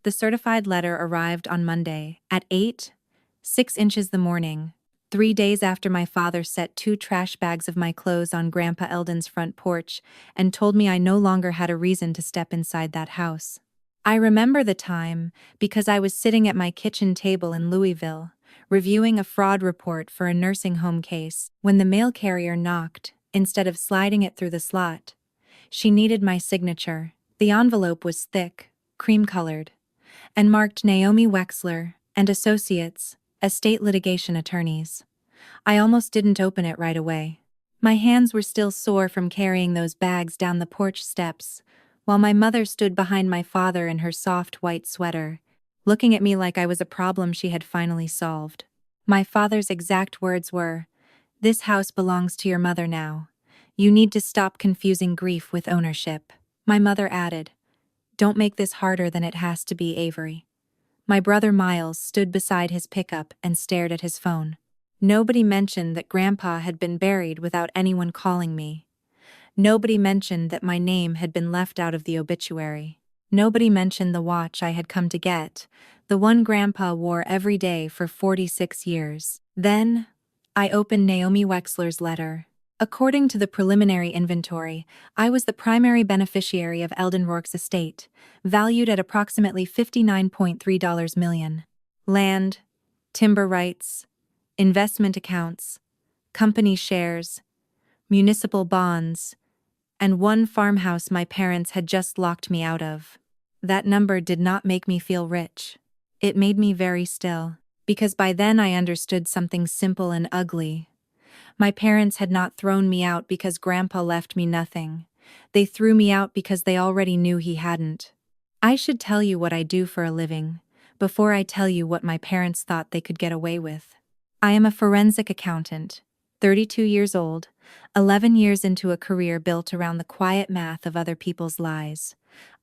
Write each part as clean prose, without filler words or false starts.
The certified letter arrived on Monday at 8:06 the morning, 3 days after my father set 2 trash bags of my clothes on Grandpa Eldon's front porch and told me I no longer had a reason to step inside that house. I remember the time because I was sitting at my kitchen table in Louisville, reviewing a fraud report for a nursing home case, when the mail carrier knocked, instead of sliding it through the slot. She needed my signature. The envelope was thick, cream-colored, and marked Naomi Wexler and Associates, estate litigation attorneys. I almost didn't open it right away. My hands were still sore from carrying those bags down the porch steps, while my mother stood behind my father in her soft white sweater, looking at me like I was a problem she had finally solved. My father's exact words were, "This house belongs to your mother now. You need to stop confusing grief with ownership." My mother added, "Don't make this harder than it has to be, Avery." My brother Miles stood beside his pickup and stared at his phone. Nobody mentioned that Grandpa had been buried without anyone calling me. Nobody mentioned that my name had been left out of the obituary. Nobody mentioned the watch I had come to get, the one Grandpa wore every day for 46 years. Then, I opened Naomi Wexler's letter. According to the preliminary inventory, I was the primary beneficiary of Eldon Rourke's estate, valued at approximately $59.3 million. Land, timber rights, investment accounts, company shares, municipal bonds, and one farmhouse my parents had just locked me out of. That number did not make me feel rich. It made me very still, because by then I understood something simple and ugly. My parents had not thrown me out because Grandpa left me nothing. They threw me out because they already knew he hadn't. I should tell you what I do for a living, before I tell you what my parents thought they could get away with. I am a forensic accountant, 32 years old, 11 years into a career built around the quiet math of other people's lies.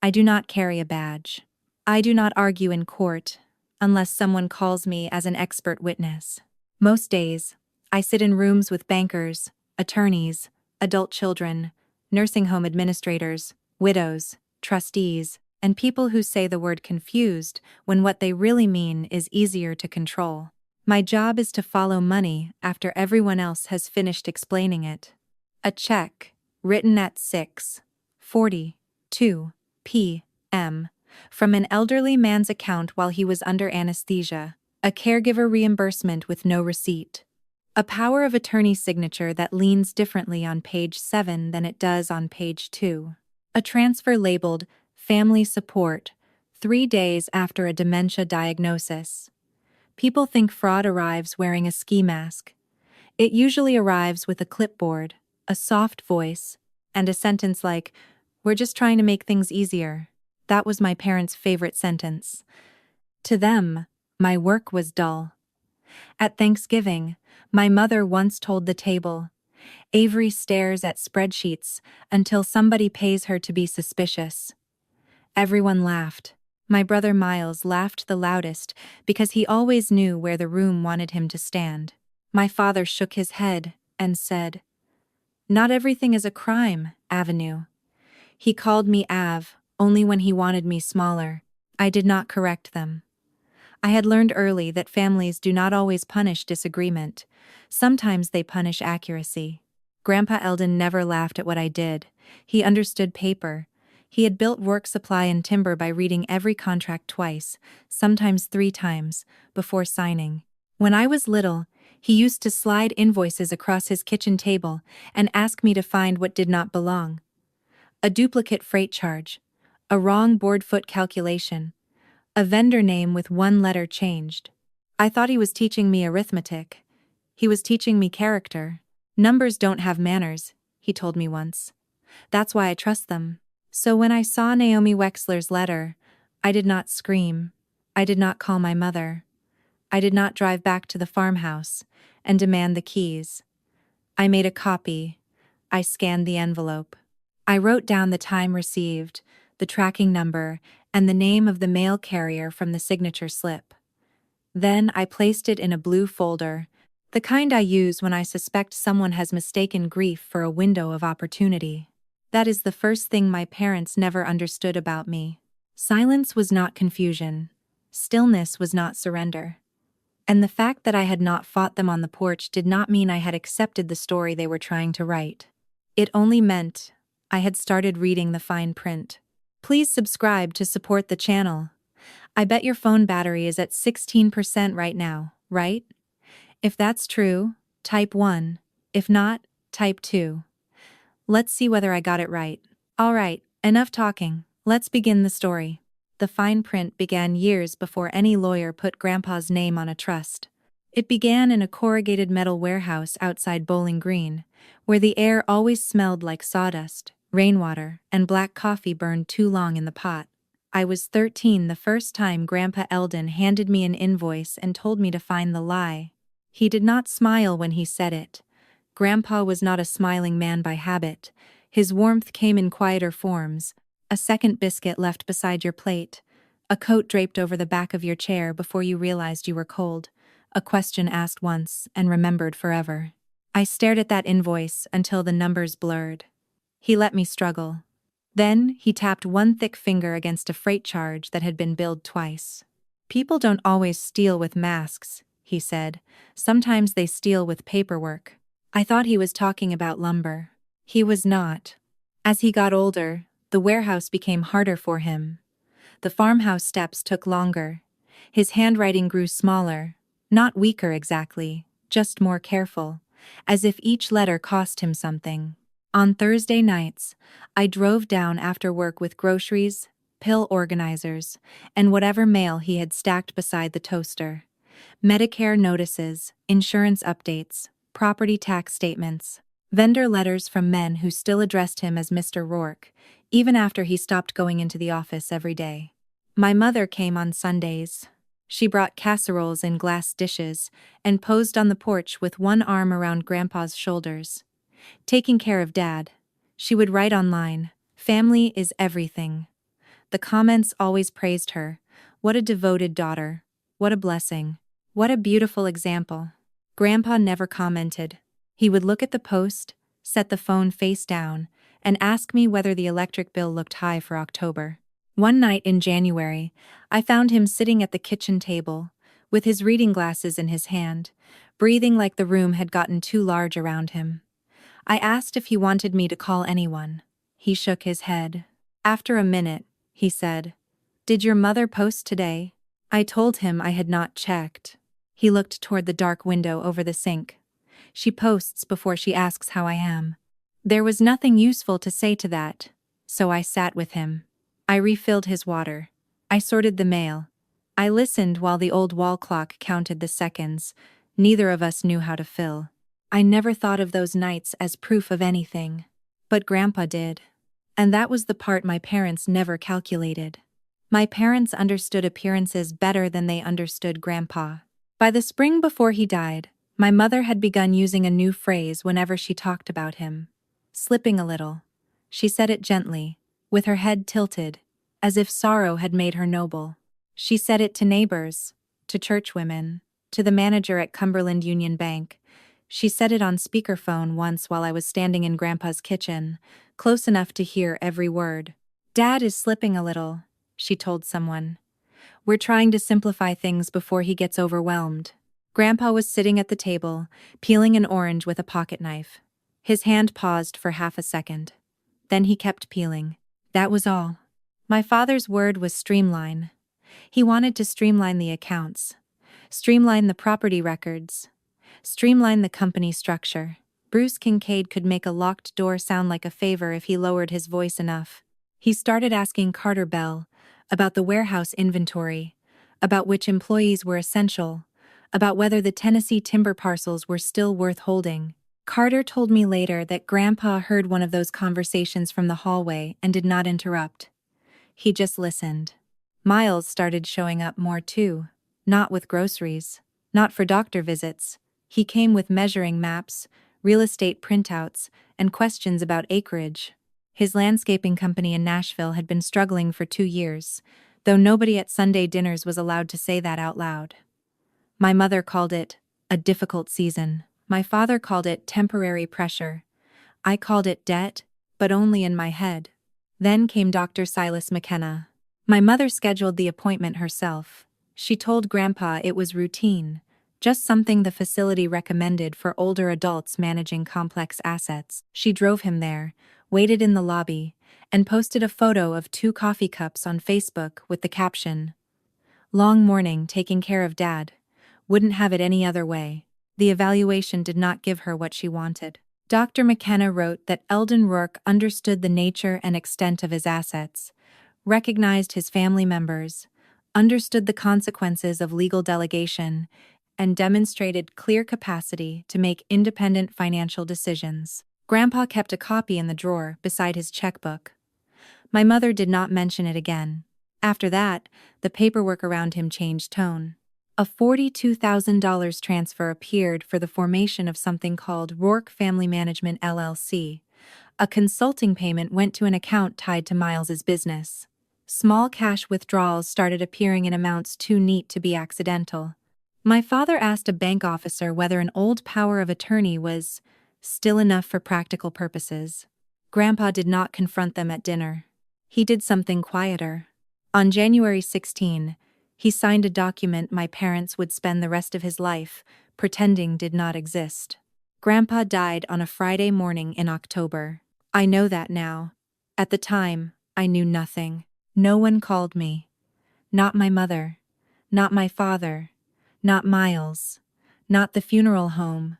I do not carry a badge. I do not argue in court, unless someone calls me as an expert witness. Most days, I sit in rooms with bankers, attorneys, adult children, nursing home administrators, widows, trustees, and people who say the word confused when what they really mean is easier to control. My job is to follow money after everyone else has finished explaining it. A check, written at 6:42 p.m., from an elderly man's account while he was under anesthesia, a caregiver reimbursement with no receipt. A power of attorney signature that leans differently on page 7 than it does on page 2. A transfer labeled family support 3 days after a dementia diagnosis. People think fraud arrives wearing a ski mask. It usually arrives with a clipboard, a soft voice, and a sentence like, "We're just trying to make things easier." That was my parents' favorite sentence. To them, my work was dull. At Thanksgiving, my mother once told the table, "Avery stares at spreadsheets until somebody pays her to be suspicious." Everyone laughed. My brother Miles laughed the loudest because he always knew where the room wanted him to stand. My father shook his head and said, "Not everything is a crime, Avenue." He called me Av only when he wanted me smaller. I did not correct them. I had learned early that families do not always punish disagreement. Sometimes they punish accuracy. Grandpa Eldon never laughed at what I did. He understood paper. He had built work supply and timber by reading every contract twice, sometimes 3 times, before signing. When I was little, he used to slide invoices across his kitchen table and ask me to find what did not belong. A duplicate freight charge, a wrong board foot calculation, a vendor name with one letter changed. I thought he was teaching me arithmetic. He was teaching me character. "Numbers don't have manners," he told me once. "That's why I trust them." So when I saw Naomi Wexler's letter, I did not scream. I did not call my mother. I did not drive back to the farmhouse and demand the keys. I made a copy. I scanned the envelope. I wrote down the time received, the tracking number, and the name of the mail carrier from the signature slip. Then I placed it in a blue folder, the kind I use when I suspect someone has mistaken grief for a window of opportunity. That is the first thing my parents never understood about me. Silence was not confusion. Stillness was not surrender. And the fact that I had not fought them on the porch did not mean I had accepted the story they were trying to write. It only meant I had started reading the fine print. Please subscribe to support the channel. I bet your phone battery is at 16% right now, right? If that's true, type 1. If not, type 2. Let's see whether I got it right. Alright, enough talking. Let's begin the story. The fine print began years before any lawyer put Grandpa's name on a trust. It began in a corrugated metal warehouse outside Bowling Green, where the air always smelled like sawdust, rainwater, and black coffee burned too long in the pot. I was 13 the first time Grandpa Eldon handed me an invoice and told me to find the lie. He did not smile when he said it. Grandpa was not a smiling man by habit. His warmth came in quieter forms. A second biscuit left beside your plate. A coat draped over the back of your chair before you realized you were cold. A question asked once and remembered forever. I stared at that invoice until the numbers blurred. He let me struggle. Then he tapped one thick finger against a freight charge that had been billed twice. People don't always steal with masks, he said. Sometimes they steal with paperwork. I thought he was talking about lumber. He was not. As he got older, the warehouse became harder for him. The farmhouse steps took longer. His handwriting grew smaller, not weaker exactly, just more careful, as if each letter cost him something. On Thursday nights, I drove down after work with groceries, pill organizers, and whatever mail he had stacked beside the toaster. Medicare notices, insurance updates, property tax statements, vendor letters from men who still addressed him as Mr. Rourke, even after he stopped going into the office every day. My mother came on Sundays. She brought casseroles in glass dishes and posed on the porch with one arm around Grandpa's shoulders. Taking care of Dad, she would write online, "Family is everything." The comments always praised her. What a devoted daughter. What a blessing. What a beautiful example. Grandpa never commented. He would look at the post, set the phone face down, and ask me whether the electric bill looked high for October. One night in January, I found him sitting at the kitchen table, with his reading glasses in his hand, breathing like the room had gotten too large around him. I asked if he wanted me to call anyone. He shook his head. After a minute, he said, "Did your mother post today?" I told him I had not checked. He looked toward the dark window over the sink. "She posts before she asks how I am." There was nothing useful to say to that, so I sat with him. I refilled his water. I sorted the mail. I listened while the old wall clock counted the seconds. Neither of us knew how to fill. I never thought of those nights as proof of anything. But Grandpa did. And that was the part my parents never calculated. My parents understood appearances better than they understood Grandpa. By the spring before he died, my mother had begun using a new phrase whenever she talked about him. Slipping a little. She said it gently, with her head tilted, as if sorrow had made her noble. She said it to neighbors, to churchwomen, to the manager at Cumberland Union Bank. She said it on speakerphone once while I was standing in Grandpa's kitchen, close enough to hear every word. "Dad is slipping a little," she told someone. "We're trying to simplify things before he gets overwhelmed." Grandpa was sitting at the table, peeling an orange with a pocket knife. His hand paused for half a second. Then he kept peeling. That was all. My father's word was streamline. He wanted to streamline the accounts, streamline the property records, streamline the company structure. Bruce Kincaid could make a locked door sound like a favor if he lowered his voice enough. He started asking Carter Bell about the warehouse inventory, about which employees were essential, about whether the Tennessee timber parcels were still worth holding. Carter told me later that Grandpa heard one of those conversations from the hallway and did not interrupt. He just listened. Miles started showing up more too, not with groceries, not for doctor visits. He came with measuring maps, real estate printouts, and questions about acreage. His landscaping company in Nashville had been struggling for 2 years, though nobody at Sunday dinners was allowed to say that out loud. My mother called it a difficult season. My father called it temporary pressure. I called it debt, but only in my head. Then came Dr. Silas McKenna. My mother scheduled the appointment herself. She told Grandpa it was routine, just something the facility recommended for older adults managing complex assets. She drove him there, waited in the lobby, and posted a photo of 2 coffee cups on Facebook with the caption, "Long morning taking care of Dad. Wouldn't have it any other way." The evaluation did not give her what she wanted. Dr. McKenna wrote that Eldon Rourke understood the nature and extent of his assets, recognized his family members, understood the consequences of legal delegation, and demonstrated clear capacity to make independent financial decisions. Grandpa kept a copy in the drawer beside his checkbook. My mother did not mention it again. After that, the paperwork around him changed tone. A $42,000 transfer appeared for the formation of something called Rourke Family Management LLC. A consulting payment went to an account tied to Miles's business. Small cash withdrawals started appearing in amounts too neat to be accidental. My father asked a bank officer whether an old power of attorney was still enough for practical purposes. Grandpa did not confront them at dinner. He did something quieter. On January 16, he signed a document my parents would spend the rest of his life pretending did not exist. Grandpa died on a Friday morning in October. I know that now. At the time, I knew nothing. No one called me. Not my mother. Not my father. Not Miles. Not the funeral home.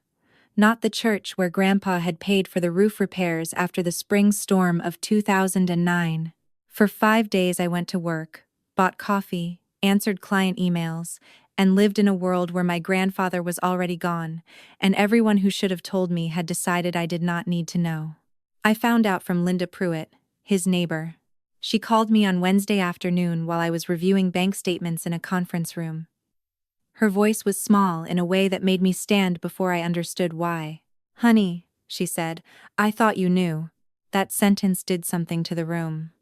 Not the church where Grandpa had paid for the roof repairs after the spring storm of 2009. For 5 days I went to work, bought coffee, answered client emails, and lived in a world where my grandfather was already gone, and everyone who should have told me had decided I did not need to know. I found out from Linda Pruitt, his neighbor. She called me on Wednesday afternoon while I was reviewing bank statements in a conference room. Her voice was small in a way that made me stand before I understood why. "Honey," she said, "I thought you knew." That sentence did something to the room.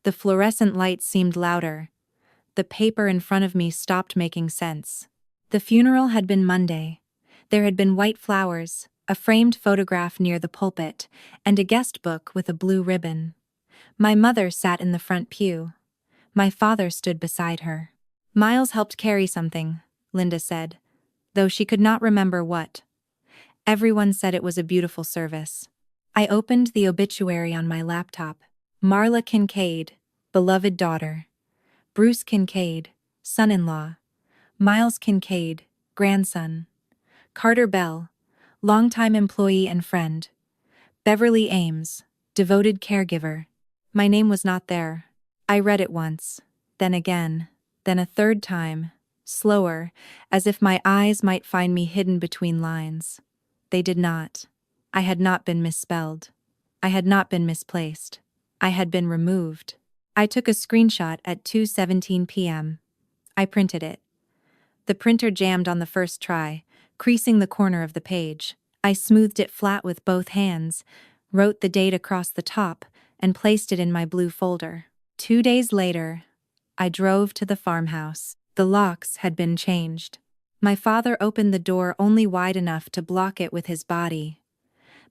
The fluorescent lights seemed louder. The paper in front of me stopped making sense. The funeral had been Monday. There had been white flowers, a framed photograph near the pulpit, and a guest book with a blue ribbon. My mother sat in the front pew. My father stood beside her. Miles helped carry something, Linda said, though she could not remember what. Everyone said it was a beautiful service. I opened the obituary on my laptop. Marla Kincaid, beloved daughter. Bruce Kincaid, son-in-law. Miles Kincaid, grandson. Carter Bell, longtime employee and friend. Beverly Ames, devoted caregiver. My name was not there. I read it once, then again, then a third time, slower, as if my eyes might find me hidden between lines. They did not. I had not been misspelled. I had not been misplaced. I had been removed. I took a screenshot at 2:17 p.m. I printed it. The printer jammed on the first try, creasing the corner of the page. I smoothed it flat with both hands, wrote the date across the top, and placed it in my blue folder. 2 days later, I drove to the farmhouse. The locks had been changed. My father opened the door only wide enough to block it with his body.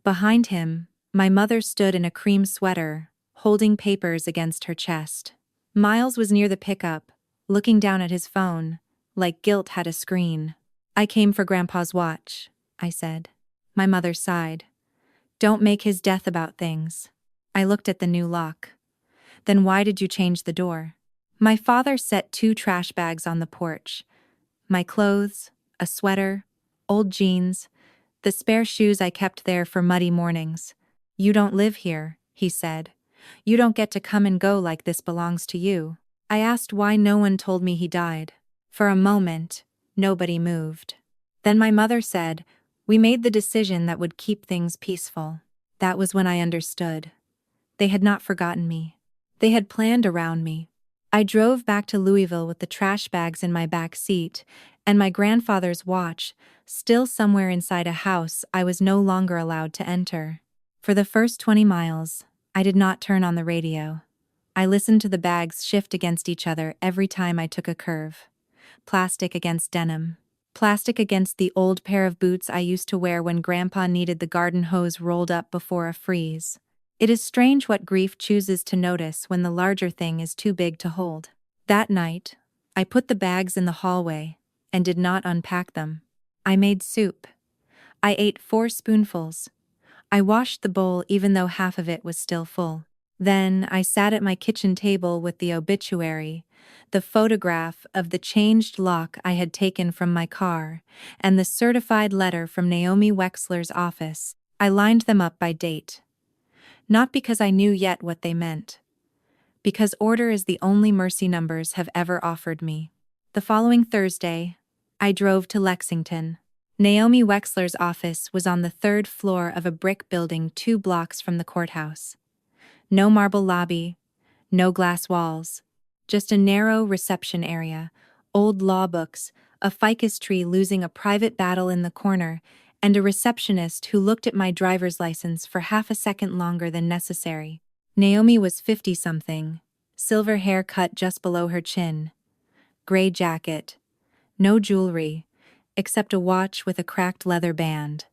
Behind him, my mother stood in a cream sweater, holding papers against her chest. Miles was near the pickup, looking down at his phone, like guilt had a screen. "I came for Grandpa's watch," I said. My mother sighed. "Don't make his death about things." I looked at the new lock. "Then why did you change the door?" My father set 2 trash bags on the porch. My clothes, a sweater, old jeans, the spare shoes I kept there for muddy mornings. "You don't live here," he said. "You don't get to come and go like this belongs to you." I asked why no one told me he died. For a moment, nobody moved. Then my mother said, "We made the decision that would keep things peaceful." That was when I understood. They had not forgotten me. They had planned around me. I drove back to Louisville with the trash bags in my back seat, and my grandfather's watch, still somewhere inside a house I was no longer allowed to enter. For the first 20 miles, I did not turn on the radio. I listened to the bags shift against each other every time I took a curve. Plastic against denim. Plastic against the old pair of boots I used to wear when Grandpa needed the garden hose rolled up before a freeze. It is strange what grief chooses to notice when the larger thing is too big to hold. That night, I put the bags in the hallway and did not unpack them. I made soup. I ate 4 spoonfuls. I washed the bowl even though half of it was still full. Then I sat at my kitchen table with the obituary, the photograph of the changed lock I had taken from my car, and the certified letter from Naomi Wexler's office. I lined them up by date. Not because I knew yet what they meant. Because order is the only mercy numbers have ever offered me. The following Thursday, I drove to Lexington. Naomi Wexler's office was on the 3rd floor of a brick building 2 blocks from the courthouse. No marble lobby, no glass walls, just a narrow reception area, old law books, a ficus tree losing a private battle in the corner, and a receptionist who looked at my driver's license for half a second longer than necessary. Naomi was 50-something, silver hair cut just below her chin, gray jacket, no jewelry, except a watch with a cracked leather band.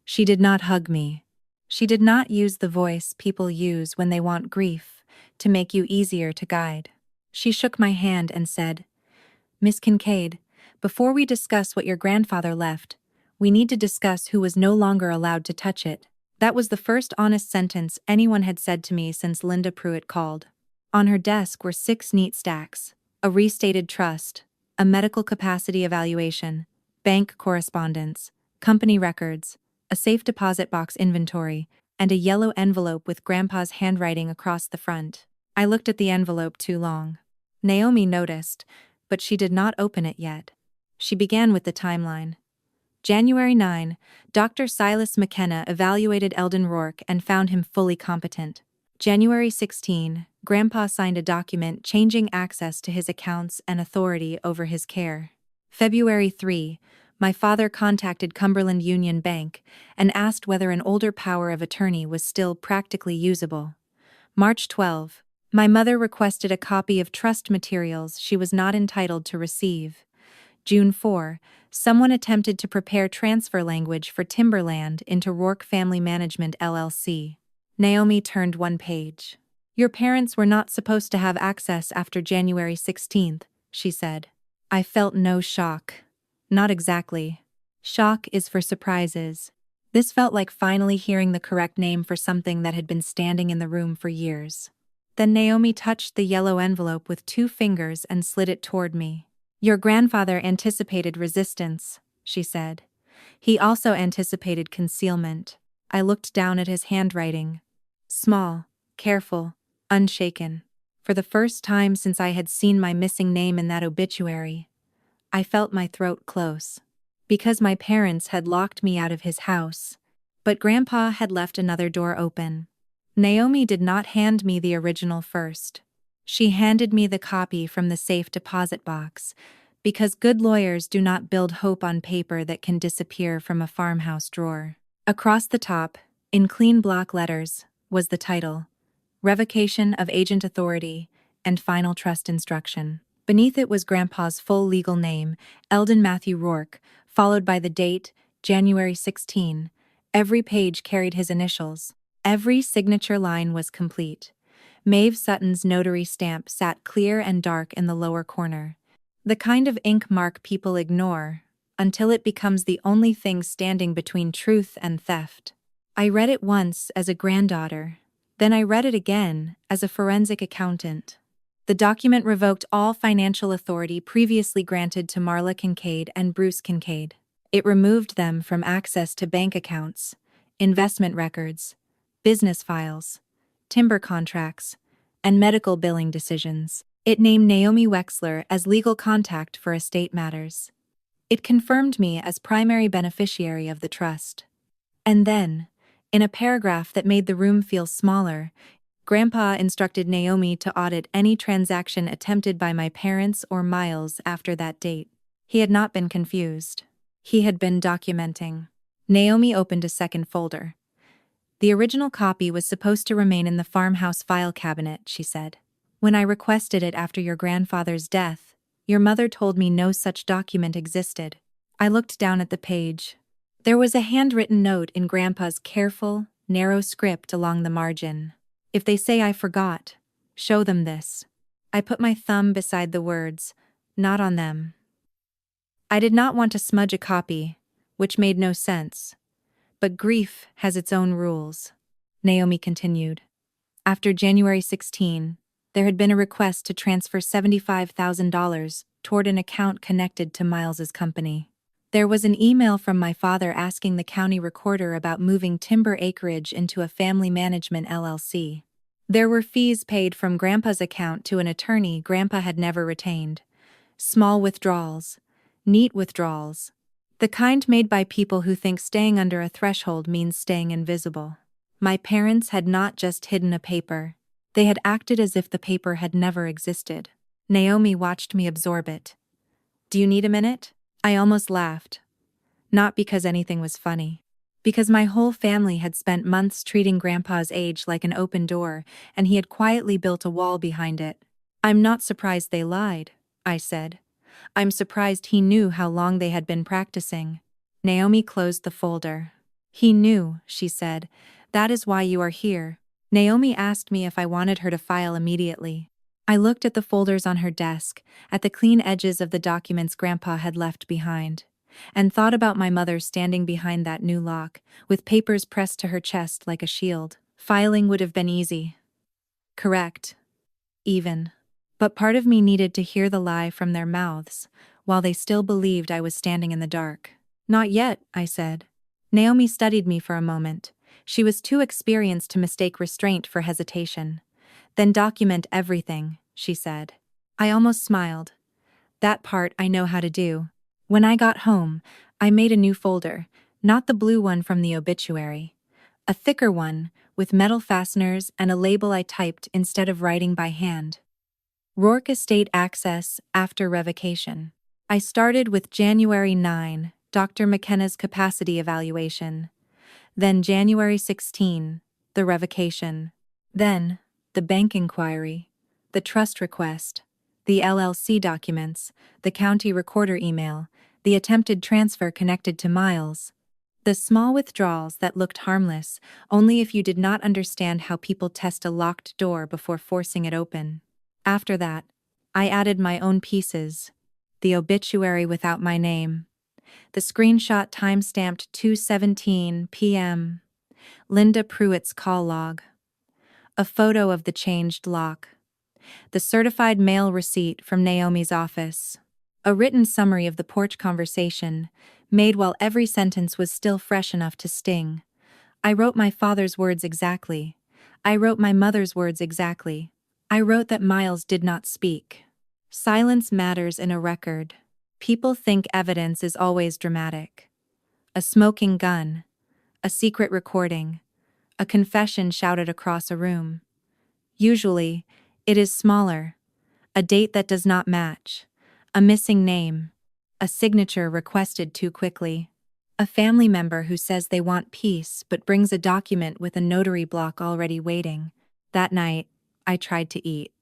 She did not hug me. She did not use the voice people use when they want grief, to make you easier to guide. She shook my hand and said, "Miss Kincaid, before we discuss what your grandfather left, we need to discuss who was no longer allowed to touch it." That was the first honest sentence anyone had said to me since Linda Pruitt called. On her desk were 6 neat stacks, a restated trust, a medical capacity evaluation, bank correspondence, company records, a safe deposit box inventory, and a yellow envelope with Grandpa's handwriting across the front. I looked at the envelope too long. Naomi noticed, but she did not open it yet. She began with the timeline. January 9, Dr. Silas McKenna evaluated Eldon Rourke and found him fully competent. January 16, Grandpa signed a document changing access to his accounts and authority over his care. February 3, my father contacted Cumberland Union Bank and asked whether an older power of attorney was still practically usable. March 12, my mother requested a copy of trust materials she was not entitled to receive. June 4, someone attempted to prepare transfer language for timberland into Rourke Family Management LLC. Naomi turned 1 page. "Your parents were not supposed to have access after January 16th, she said. I felt no shock. Not exactly. Shock is for surprises. This felt like finally hearing the correct name for something that had been standing in the room for years. Then Naomi touched the yellow envelope with 2 fingers and slid it toward me. "Your grandfather anticipated resistance," she said. "He also anticipated concealment." I looked down at his handwriting. Small, careful, unshaken. For the first time since I had seen my missing name in that obituary, I felt my throat close. Because my parents had locked me out of his house. But Grandpa had left another door open. Naomi did not hand me the original first. She handed me the copy from the safe deposit box, because good lawyers do not build hope on paper that can disappear from a farmhouse drawer. Across the top, in clean block letters, was the title, Revocation of Agent Authority and Final Trust Instruction. Beneath it was Grandpa's full legal name, Eldon Matthew Rourke, followed by the date, January 16. Every page carried his initials. Every signature line was complete. Maeve Sutton's notary stamp sat clear and dark in the lower corner. The kind of ink mark people ignore, until it becomes the only thing standing between truth and theft. I read it once as a granddaughter, then I read it again as a forensic accountant. The document revoked all financial authority previously granted to Marla Kincaid and Bruce Kincaid. It removed them from access to bank accounts, investment records, business files, timber contracts, and medical billing decisions. It named Naomi Wexler as legal contact for estate matters. It confirmed me as primary beneficiary of the trust. And then, in a paragraph that made the room feel smaller, Grandpa instructed Naomi to audit any transaction attempted by my parents or Miles after that date. He had not been confused. He had been documenting. Naomi opened a second folder. The original copy was supposed to remain in the farmhouse file cabinet, she said. When I requested it after your grandfather's death, your mother told me no such document existed. I looked down at the page. There was a handwritten note in Grandpa's careful, narrow script along the margin. If they say I forgot, show them this. I put my thumb beside the words, not on them. I did not want to smudge a copy, which made no sense. But grief has its own rules. Naomi continued. After January 16, there had been a request to transfer $75,000 toward an account connected to Miles's company. There was an email from my father asking the county recorder about moving timber acreage into a family management LLC. There were fees paid from Grandpa's account to an attorney Grandpa had never retained. Small withdrawals. Neat withdrawals. The kind made by people who think staying under a threshold means staying invisible. My parents had not just hidden a paper. They had acted as if the paper had never existed. Naomi watched me absorb it. Do you need a minute? I almost laughed. Not because anything was funny. Because my whole family had spent months treating Grandpa's age like an open door, and he had quietly built a wall behind it. I'm not surprised they lied, I said. I'm surprised he knew how long they had been practicing. Naomi closed the folder. He knew, she said. That is why you are here. Naomi asked me if I wanted her to file immediately. I looked at the folders on her desk, at the clean edges of the documents Grandpa had left behind, and thought about my mother standing behind that new lock, with papers pressed to her chest like a shield. Filing would have been easy. Correct. Even. But part of me needed to hear the lie from their mouths, while they still believed I was standing in the dark. Not yet, I said. Naomi studied me for a moment. She was too experienced to mistake restraint for hesitation. Then document everything, she said. I almost smiled. That part I know how to do. When I got home, I made a new folder, not the blue one from the obituary. A thicker one, with metal fasteners and a label I typed instead of writing by hand. Rourke Estate Access after revocation. I started with January 9, Dr. McKenna's capacity evaluation. Then January 16, the revocation. Then, the bank inquiry, the trust request, the LLC documents, the county recorder email, the attempted transfer connected to Miles. The small withdrawals that looked harmless only if you did not understand how people test a locked door before forcing it open. After that, I added my own pieces. The obituary without my name. The screenshot time-stamped 2:17 p.m. Linda Pruitt's call log. A photo of the changed lock. The certified mail receipt from Naomi's office. A written summary of the porch conversation, made while every sentence was still fresh enough to sting. I wrote my father's words exactly. I wrote my mother's words exactly. I wrote that Miles did not speak. Silence matters in a record. People think evidence is always dramatic. A smoking gun. A secret recording. A confession shouted across a room. Usually, it is smaller. A date that does not match. A missing name. A signature requested too quickly. A family member who says they want peace but brings a document with a notary block already waiting. That night, I tried to eat.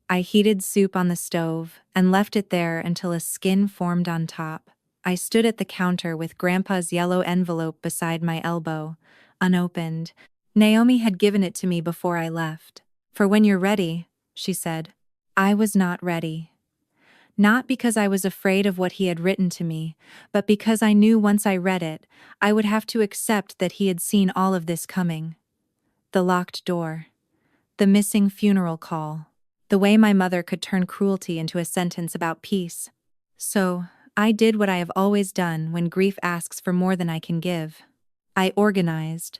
I heated soup on the stove and left it there until a skin formed on top. I stood at the counter with Grandpa's yellow envelope beside my elbow, unopened. Naomi had given it to me before I left. For when you're ready, she said. I was not ready. Not because I was afraid of what he had written to me, but because I knew once I read it, I would have to accept that he had seen all of this coming. The locked door. The missing funeral call. The way my mother could turn cruelty into a sentence about peace. So, I did what I have always done when grief asks for more than I can give. I organized.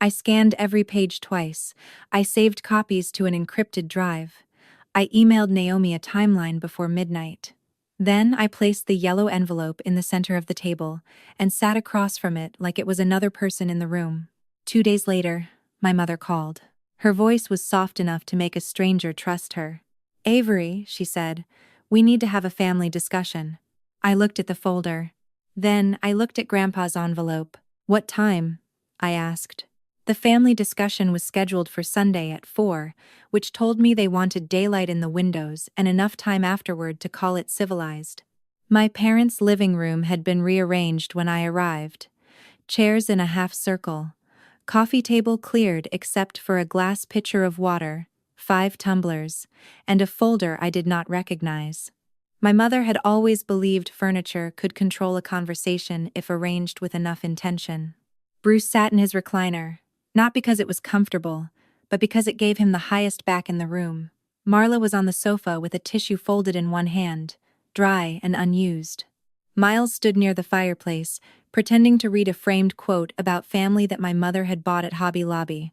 I scanned every page twice. I saved copies to an encrypted drive. I emailed Naomi a timeline before midnight. Then I placed the yellow envelope in the center of the table and sat across from it like it was another person in the room. 2 days later, my mother called. Her voice was soft enough to make a stranger trust her. Avery, she said, we need to have a family discussion. I looked at the folder. Then I looked at Grandpa's envelope. What time? I asked. The family discussion was scheduled for Sunday at 4, which told me they wanted daylight in the windows and enough time afterward to call it civilized. My parents' living room had been rearranged when I arrived. Chairs in a half circle. Coffee table cleared except for a glass pitcher of water, 5 tumblers, and a folder I did not recognize. My mother had always believed furniture could control a conversation if arranged with enough intention. Bruce sat in his recliner, not because it was comfortable, but because it gave him the highest back in the room. Marla was on the sofa with a tissue folded in one hand, dry and unused. Miles stood near the fireplace, pretending to read a framed quote about family that my mother had bought at Hobby Lobby.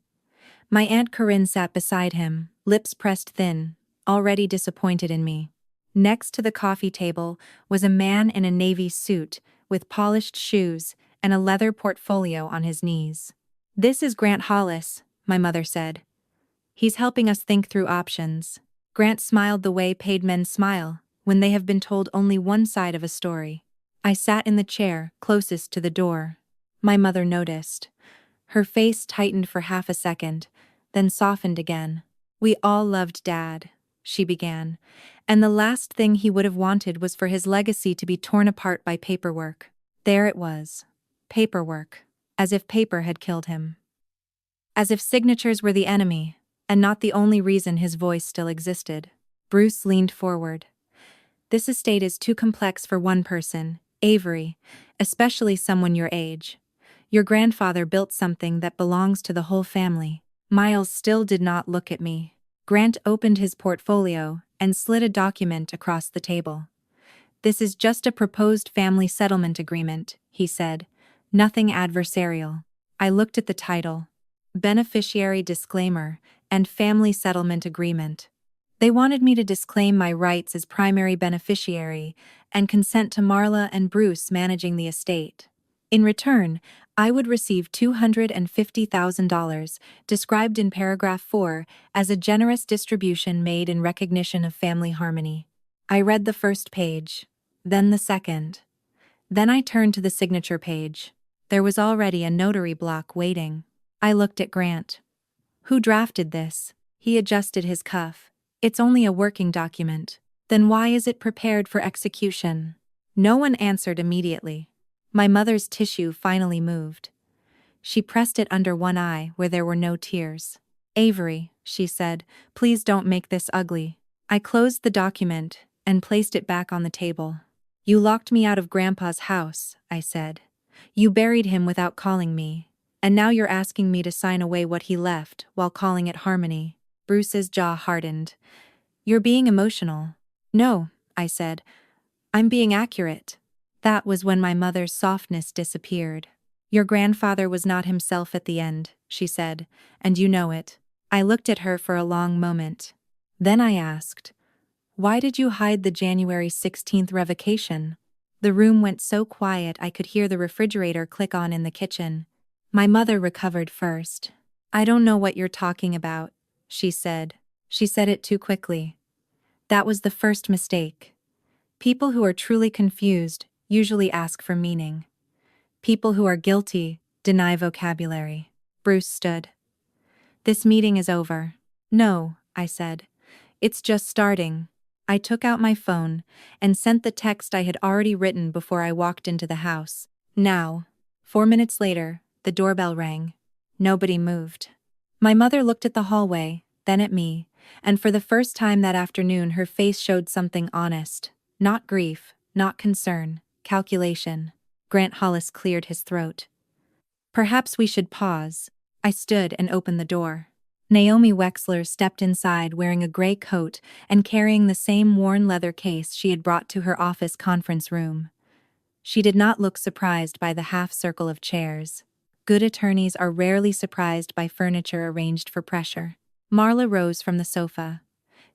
My Aunt Corinne sat beside him, lips pressed thin, already disappointed in me. Next to the coffee table was a man in a navy suit, with polished shoes and a leather portfolio on his knees. "This is Grant Hollis," my mother said. "He's helping us think through options." Grant smiled the way paid men smile when they have been told only one side of a story. I sat in the chair closest to the door. My mother noticed. Her face tightened for half a second, then softened again. "We all loved Dad," she began, "and the last thing he would have wanted was for his legacy to be torn apart by paperwork." There it was. Paperwork. As if paper had killed him. As if signatures were the enemy, and not the only reason his voice still existed. Bruce leaned forward. "This estate is too complex for one person, Avery, especially someone your age. Your grandfather built something that belongs to the whole family." Miles still did not look at me. Grant opened his portfolio and slid a document across the table. "This is just a proposed family settlement agreement," he said. "Nothing adversarial." I looked at the title. Beneficiary Disclaimer and Family Settlement Agreement. They wanted me to disclaim my rights as primary beneficiary and consent to Marla and Bruce managing the estate. In return, I would receive $250,000, described in paragraph 4 as a generous distribution made in recognition of family harmony. I read the first page, then the second. Then I turned to the signature page. There was already a notary block waiting. I looked at Grant. "Who drafted this?" He adjusted his cuff. "It's only a working document." "Then why is it prepared for execution?" No one answered immediately. My mother's tissue finally moved. She pressed it under one eye where there were no tears. "Avery," she said, "please don't make this ugly." I closed the document and placed it back on the table. "You locked me out of Grandpa's house," I said. "You buried him without calling me. And now you're asking me to sign away what he left while calling it harmony." Bruce's jaw hardened. "You're being emotional." "No," I said. "I'm being accurate." That was when my mother's softness disappeared. "Your grandfather was not himself at the end," she said, "and you know it." I looked at her for a long moment. Then I asked, "Why did you hide the January 16th revocation?" The room went so quiet I could hear the refrigerator click on in the kitchen. My mother recovered first. "I don't know what you're talking about," she said. She said it too quickly. That was the first mistake. People who are truly confused usually ask for meaning. People who are guilty deny vocabulary. Bruce stood. "This meeting is over." "No," I said. "It's just starting." I took out my phone and sent the text I had already written before I walked into the house. "Now." 4 minutes later, the doorbell rang. Nobody moved. My mother looked at the hallway, then at me, and for the first time that afternoon her face showed something honest. Not grief, not concern, calculation. Grant Hollis cleared his throat. "Perhaps we should pause." I stood and opened the door. Naomi Wexler stepped inside wearing a gray coat and carrying the same worn leather case she had brought to her office conference room. She did not look surprised by the half-circle of chairs. Good attorneys are rarely surprised by furniture arranged for pressure. Marla rose from the sofa.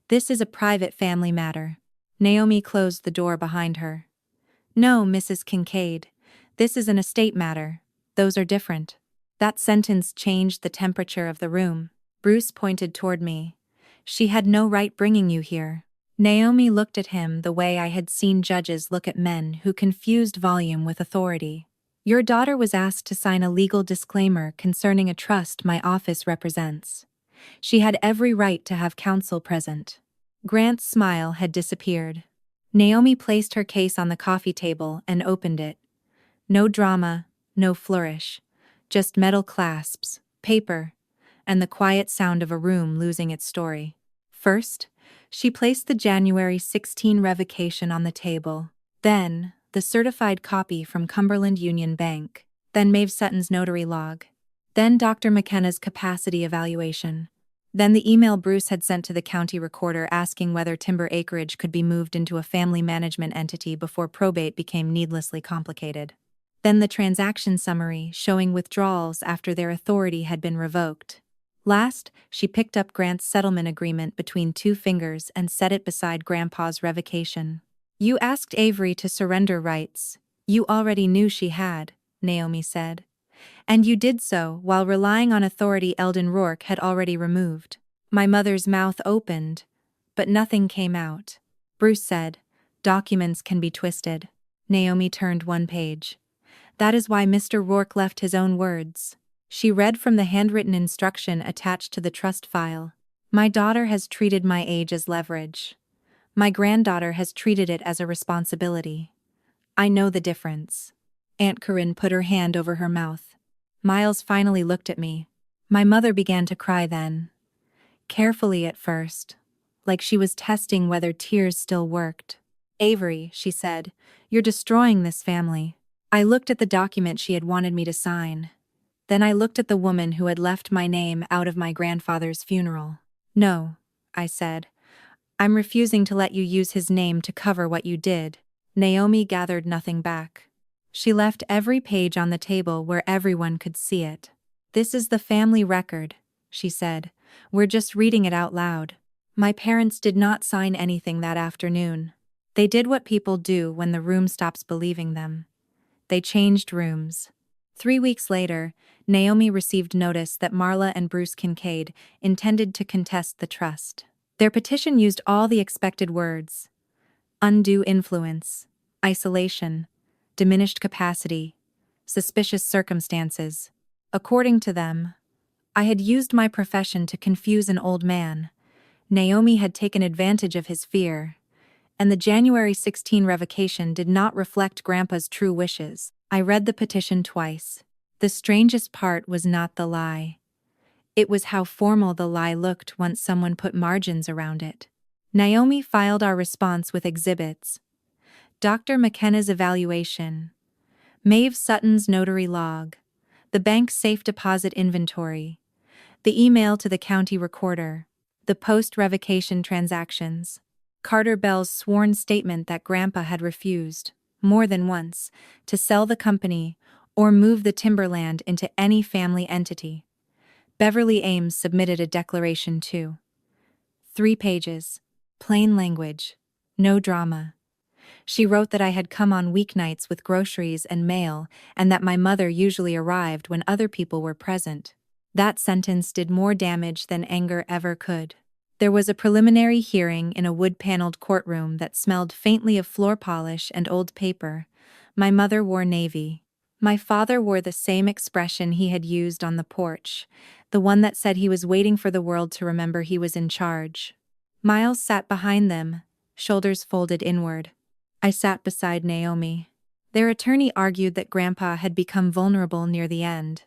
"This is a private family matter." Naomi closed the door behind her. "No, Mrs. Kincaid. This is an estate matter. Those are different." That sentence changed the temperature of the room. Bruce pointed toward me. "She had no right bringing you here." Naomi looked at him the way I had seen judges look at men who confused volume with authority. "Your daughter was asked to sign a legal disclaimer concerning a trust my office represents. She had every right to have counsel present." Grant's smile had disappeared. Naomi placed her case on the coffee table and opened it. No drama, no flourish. Just metal clasps, paper, and the quiet sound of a room losing its story. First, she placed the January 16 revocation on the table. Then, the certified copy from Cumberland Union Bank. Then Maeve Sutton's notary log. Then Dr. McKenna's capacity evaluation. Then the email Bruce had sent to the county recorder asking whether timber acreage could be moved into a family management entity before probate became needlessly complicated. Then the transaction summary showing withdrawals after their authority had been revoked. Last, she picked up Grant's settlement agreement between two fingers and set it beside Grandpa's revocation. "You asked Avery to surrender rights. You already knew she had," Naomi said. "And you did so while relying on authority Eldon Rourke had already removed." My mother's mouth opened, but nothing came out. Bruce said, "Documents can be twisted." Naomi turned one page. "That is why Mr. Rourke left his own words." She read from the handwritten instruction attached to the trust file. "My daughter has treated my age as leverage. My granddaughter has treated it as a responsibility. I know the difference." Aunt Corinne put her hand over her mouth. Miles finally looked at me. My mother began to cry then. Carefully at first, like she was testing whether tears still worked. "Avery," she said, "you're destroying this family." I looked at the document she had wanted me to sign. Then I looked at the woman who had left my name out of my grandfather's funeral. "No," I said. "I'm refusing to let you use his name to cover what you did." Naomi gathered nothing back. She left every page on the table where everyone could see it. "This is the family record," she said. "We're just reading it out loud." My parents did not sign anything that afternoon. They did what people do when the room stops believing them. They changed rooms. 3 weeks later, Naomi received notice that Marla and Bruce Kincaid intended to contest the trust. Their petition used all the expected words: undue influence, isolation, diminished capacity, suspicious circumstances. According to them, I had used my profession to confuse an old man. Naomi had taken advantage of his fear, and the January 16 revocation did not reflect Grandpa's true wishes. I read the petition twice. The strangest part was not the lie. It was how formal the lie looked once someone put margins around it. Naomi filed our response with exhibits: Dr. McKenna's evaluation, Maeve Sutton's notary log, the bank's safe deposit inventory, the email to the county recorder, the post-revocation transactions, Carter Bell's sworn statement that Grandpa had refused, more than once, to sell the company or move the timberland into any family entity. Beverly Ames submitted a declaration too. 3 pages. Plain language. No drama. She wrote that I had come on weeknights with groceries and mail, and that my mother usually arrived when other people were present. That sentence did more damage than anger ever could. There was a preliminary hearing in a wood-paneled courtroom that smelled faintly of floor polish and old paper. My mother wore navy. My father wore the same expression he had used on the porch, the one that said he was waiting for the world to remember he was in charge. Miles sat behind them, shoulders folded inward. I sat beside Naomi. Their attorney argued that Grandpa had become vulnerable near the end.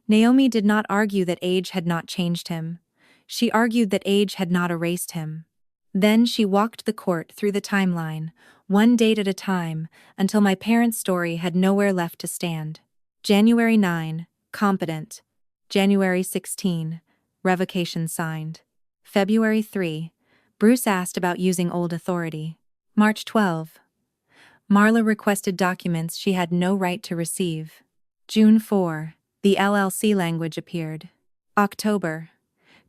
Naomi did not argue that age had not changed him. She argued that age had not erased him. Then she walked the court through the timeline, one date at a time, until my parents' story had nowhere left to stand. January 9, competent. January 16, revocation signed. February 3, Bruce asked about using old authority. March 12, Marla requested documents she had no right to receive. June 4, the LLC language appeared. October,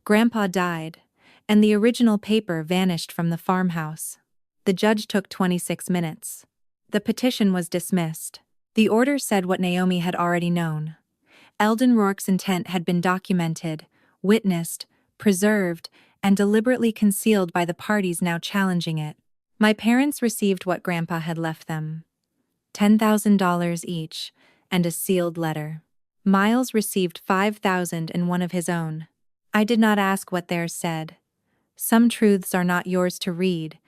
Grandpa died, and the original paper vanished from the farmhouse. The judge took 26 minutes. The petition was dismissed. The order said what Naomi had already known. Eldon Rourke's intent had been documented, witnessed, preserved, and deliberately concealed by the parties now challenging it. My parents received what Grandpa had left them: $10,000 each, and a sealed letter. Miles received $5,000 and one of his own. I did not ask what theirs said. Some truths are not yours to read,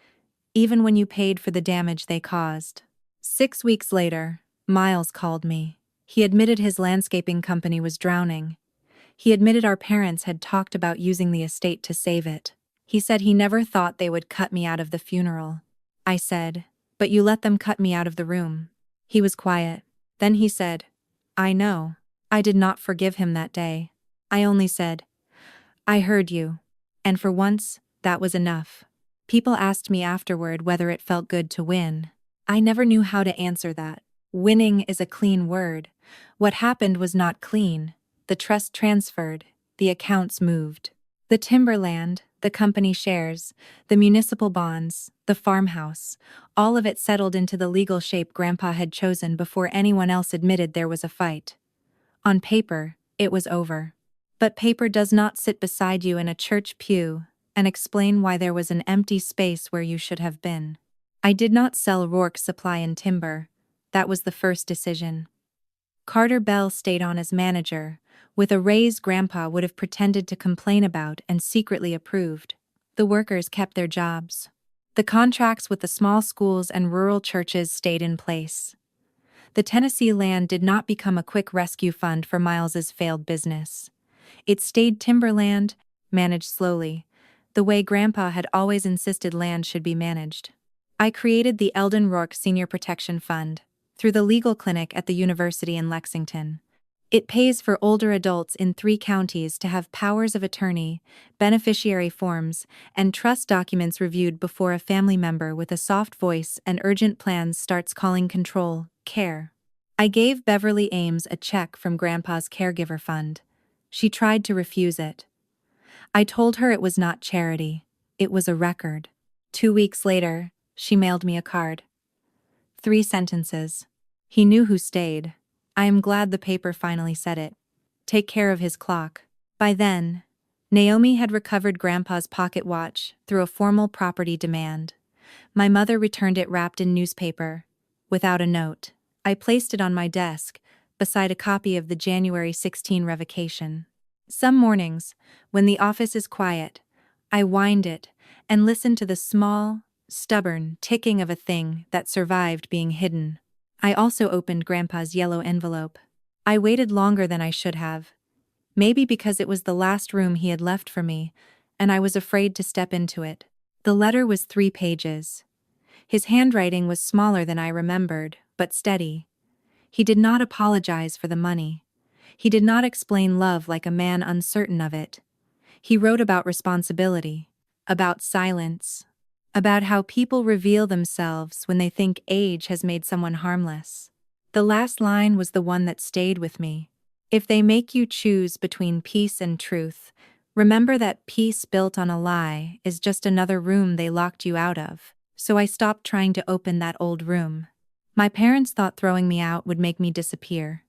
even when you paid for the damage they caused. 6 weeks later, Miles called me. He admitted his landscaping company was drowning. He admitted our parents had talked about using the estate to save it. He said he never thought they would cut me out of the funeral. I said, "But you let them cut me out of the room." He was quiet. Then he said, "I know." I did not forgive him that day. I only said, "I heard you." And for once, that was enough. People asked me afterward whether it felt good to win. I never knew how to answer that. Winning is a clean word. What happened was not clean. The trust transferred, the accounts moved. The timberland, the company shares, the municipal bonds, the farmhouse, all of it settled into the legal shape Grandpa had chosen before anyone else admitted there was a fight. On paper, it was over. But paper does not sit beside you in a church pew and explain why there was an empty space where you should have been. I did not sell Rourke's Supply and Timber. That was the first decision. Carter Bell stayed on as manager, with a raise Grandpa would have pretended to complain about and secretly approved. The workers kept their jobs. The contracts with the small schools and rural churches stayed in place. The Tennessee land did not become a quick rescue fund for Miles's failed business. It stayed timberland, managed slowly, the way Grandpa had always insisted land should be managed. I created the Eldon Rourke Senior Protection Fund through the legal clinic at the university in Lexington. It pays for older adults in 3 counties to have powers of attorney, beneficiary forms, and trust documents reviewed before a family member with a soft voice and urgent plans starts calling control, care. I gave Beverly Ames a check from Grandpa's caregiver fund. She tried to refuse it. I told her it was not charity, it was a record. 2 weeks later, she mailed me a card. 3 sentences. He knew who stayed. I am glad the paper finally said it. Take care of his clock. By then, Naomi had recovered Grandpa's pocket watch through a formal property demand. My mother returned it wrapped in newspaper, without a note. I placed it on my desk, beside a copy of the January 16 revocation. Some mornings, when the office is quiet, I wind it and listen to the small, stubborn ticking of a thing that survived being hidden. I also opened Grandpa's yellow envelope. I waited longer than I should have. Maybe because it was the last room he had left for me, and I was afraid to step into it. The letter was 3 pages. His handwriting was smaller than I remembered, but steady. He did not apologize for the money. He did not explain love like a man uncertain of it. He wrote about responsibility, about silence, about how people reveal themselves when they think age has made someone harmless. The last line was the one that stayed with me. If they make you choose between peace and truth, remember that peace built on a lie is just another room they locked you out of. So I stopped trying to open that old room. My parents thought throwing me out would make me disappear.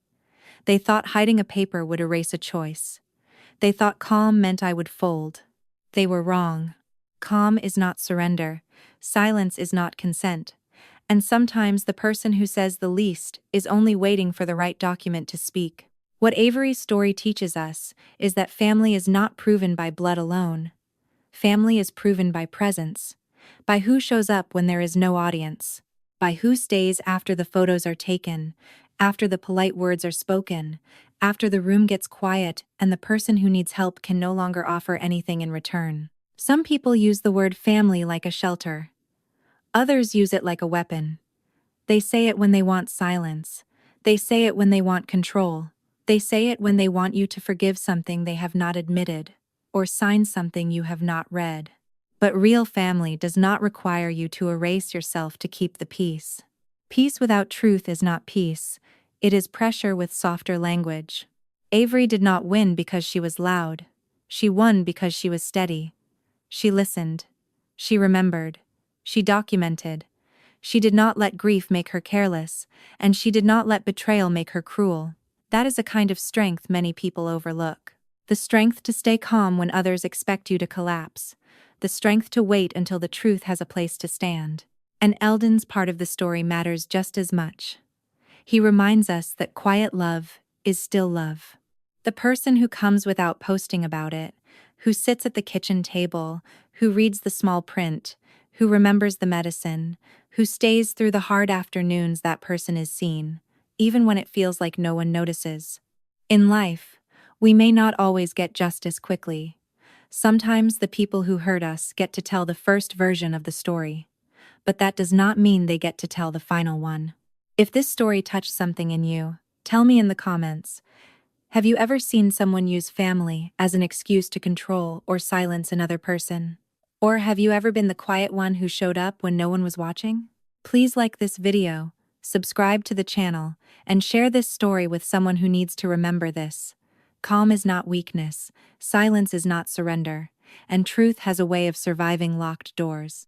They thought hiding a paper would erase a choice. They thought calm meant I would fold. They were wrong. Calm is not surrender. Silence is not consent. And sometimes the person who says the least is only waiting for the right document to speak. What Avery's story teaches us is that family is not proven by blood alone. Family is proven by presence, by who shows up when there is no audience, by who stays after the photos are taken, after the polite words are spoken, after the room gets quiet and the person who needs help can no longer offer anything in return. Some people use the word family like a shelter. Others use it like a weapon. They say it when they want silence. They say it when they want control. They say it when they want you to forgive something they have not admitted, or sign something you have not read. But real family does not require you to erase yourself to keep the peace. Peace without truth is not peace. It is pressure with softer language. Avery did not win because she was loud. She won because she was steady. She listened. She remembered. She documented. She did not let grief make her careless, and she did not let betrayal make her cruel. That is a kind of strength many people overlook. The strength to stay calm when others expect you to collapse. The strength to wait until the truth has a place to stand. And Eldon's part of the story matters just as much. He reminds us that quiet love is still love. The person who comes without posting about it, who sits at the kitchen table, who reads the small print, who remembers the medicine, who stays through the hard afternoons, that person is seen, even when it feels like no one notices. In life, We may not always get justice quickly. Sometimes the people who hurt us get to tell the first version of the story, but that does not mean they get to tell the final one. If this story touched something in you, tell me in the comments. Have you ever seen someone use family as an excuse to control or silence another person? Or have you ever been the quiet one who showed up when no one was watching? Please like this video, subscribe to the channel, and share this story with someone who needs to remember this. Calm is not weakness, silence is not surrender, and truth has a way of surviving locked doors.